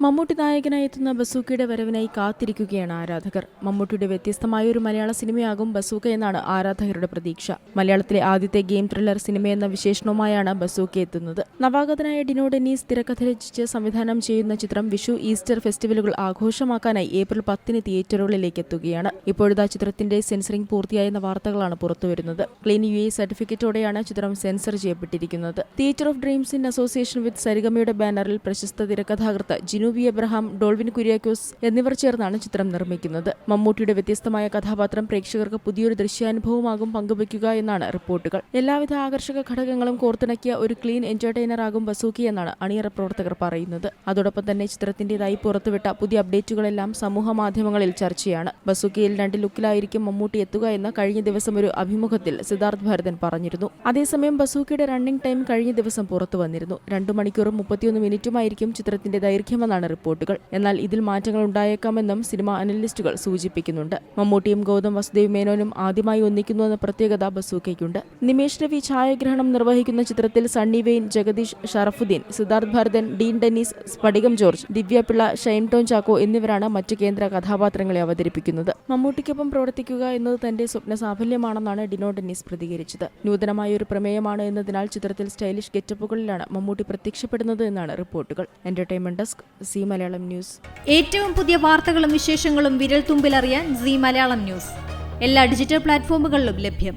മമ്മൂട്ടി നായകനായി എത്തുന്ന ബസൂക്കയുടെ വരവിനായി കാത്തിരിക്കുകയാണ് ആരാധകർ. മമ്മൂട്ടിയുടെ വ്യത്യസ്തമായ ഒരു മലയാള സിനിമയാകും ബസൂക്ക എന്നാണ് ആരാധകരുടെ പ്രതീക്ഷ. മലയാളത്തിലെ ആദ്യത്തെ ഗെയിം ത്രില്ലർ സിനിമയെന്ന വിശേഷണവുമായാണ് ബസൂക്ക എത്തുന്നത്. നവാഗതനായ ഡിനോ ഡെന്നീസ് തിരക്കഥ രചിച്ച് സംവിധാനം ചെയ്യുന്ന ചിത്രം വിഷു, ഈസ്റ്റർ ഫെസ്റ്റിവലുകൾ ആഘോഷമാക്കാനായി ഏപ്രിൽ 10 തിയേറ്ററുകളിലേക്ക് എത്തുകയാണ്. ഇപ്പോഴത്തെ ചിത്രത്തിന്റെ സെൻസറിംഗ് പൂർത്തിയായെന്ന വാർത്തകളാണ് പുറത്തുവരുന്നത്. ക്ലീൻ UAE സർട്ടിഫിക്കറ്റോടെയാണ് ചിത്രം സെൻസർ ചെയ്യപ്പെട്ടിരിക്കുന്നത്. Theatre of dreams in association with സരിഗമയുടെ ബാനറിൽ പ്രശസ്ത തിരക്കഥാകൃത്ത് ജിനു വി എബ്രഹാം, ഡോൾവിൻ കുര്യാക്കോസ് എന്നിവർ ചേർന്നാണ് ചിത്രം നിർമ്മിക്കുന്നത്. മമ്മൂട്ടിയുടെ വ്യത്യസ്തമായ കഥാപാത്രം പ്രേക്ഷകർക്ക് പുതിയൊരു ദൃശ്യാനുഭവമാകും പങ്കുവയ്ക്കുക എന്നാണ് റിപ്പോർട്ടുകൾ. എല്ലാവിധ ആകർഷക ഘടകങ്ങളും കോർത്തിണക്കിയ ഒരു ക്ലീൻ എന്റർടൈനറാകും ബസൂക്കി എന്നാണ് അണിയറ പ്രവർത്തകർ പറയുന്നത്. അതോടൊപ്പം തന്നെ ചിത്രത്തിന്റേതായി പുറത്തുവിട്ട പുതിയ അപ്ഡേറ്റുകളെല്ലാം സമൂഹ മാധ്യമങ്ങളിൽ ചർച്ചയാണ്. ബസൂക്കിയിൽ 2 ലുക്കിലായിരിക്കും മമ്മൂട്ടി എത്തുക എന്ന് കഴിഞ്ഞ ദിവസം ഒരു അഭിമുഖത്തിൽ സിദ്ധാർത്ഥ് ഭരതൻ പറഞ്ഞിരുന്നു. അതേസമയം ബസൂക്കിയുടെ റണ്ണിംഗ് ടൈം കഴിഞ്ഞ ദിവസം പുറത്തു വന്നിരുന്നു. 2 മണിക്കൂറും 31 മിനിറ്റുമായിരിക്കും ചിത്രത്തിന്റെ ദൈർഘ്യമെന്നാണ് റിപ്പോർട്ടുകൾ. എന്നാൽ ഇതിൽ മാറ്റങ്ങൾ ഉണ്ടായേക്കാമെന്നും സിനിമ അനലിസ്റ്റുകൾ സൂചിപ്പിക്കുന്നുണ്ട്. മമ്മൂട്ടിയും ഗൗതം വാസുദേവ് മേനോനും ആദ്യമായി ഒന്നിക്കുന്നുവെന്ന പ്രത്യേകത ബസൂക്കയ്ക്കുണ്ട്. നിമേഷ് രവി ഛായാഗ്രഹണം നിർവഹിക്കുന്ന ചിത്രത്തിൽ സണ്ണി വെയിൻ, ജഗദീഷ്, ഷറഫുദ്ദീൻ, സിദ്ധാർത്ഥ് ഭരതൻ, ഡീൻ ഡെന്നീസ്, സ്ഫടികം ജോർജ്, ദിവ്യ പിള്ള, ഷൈൻ ടോൺ ചാക്കോ എന്നിവരാണ് മറ്റ് കേന്ദ്ര കഥാപാത്രങ്ങളെ അവതരിപ്പിക്കുന്നത്. മമ്മൂട്ടിക്കൊപ്പം പ്രവർത്തിക്കുക എന്നത് തന്റെ സ്വപ്ന സാഫല്യമാണെന്നാണ് ഡിനോ ഡെന്നീസ് പ്രതികരിച്ചത്. നൂതനമായ ഒരു പ്രമേയമാണ് എന്നതിനാൽ ചിത്രത്തിൽ സ്റ്റൈലിഷ് ഗെറ്റപ്പുകളിലാണ് മമ്മൂട്ടി പ്രത്യക്ഷപ്പെടുന്നത് എന്നാണ് റിപ്പോർട്ടുകൾ. Entertainment desk, C Malayalam news. ഏറ്റവും പുതിയ വാർത്തകളും വിശേഷങ്ങളും വിരൽ തുമ്പിലറിയാൻ സി മലയാളം ന്യൂസ് എല്ലാ ഡിജിറ്റൽ പ്ലാറ്റ്ഫോമുകളിലും ലഭ്യം.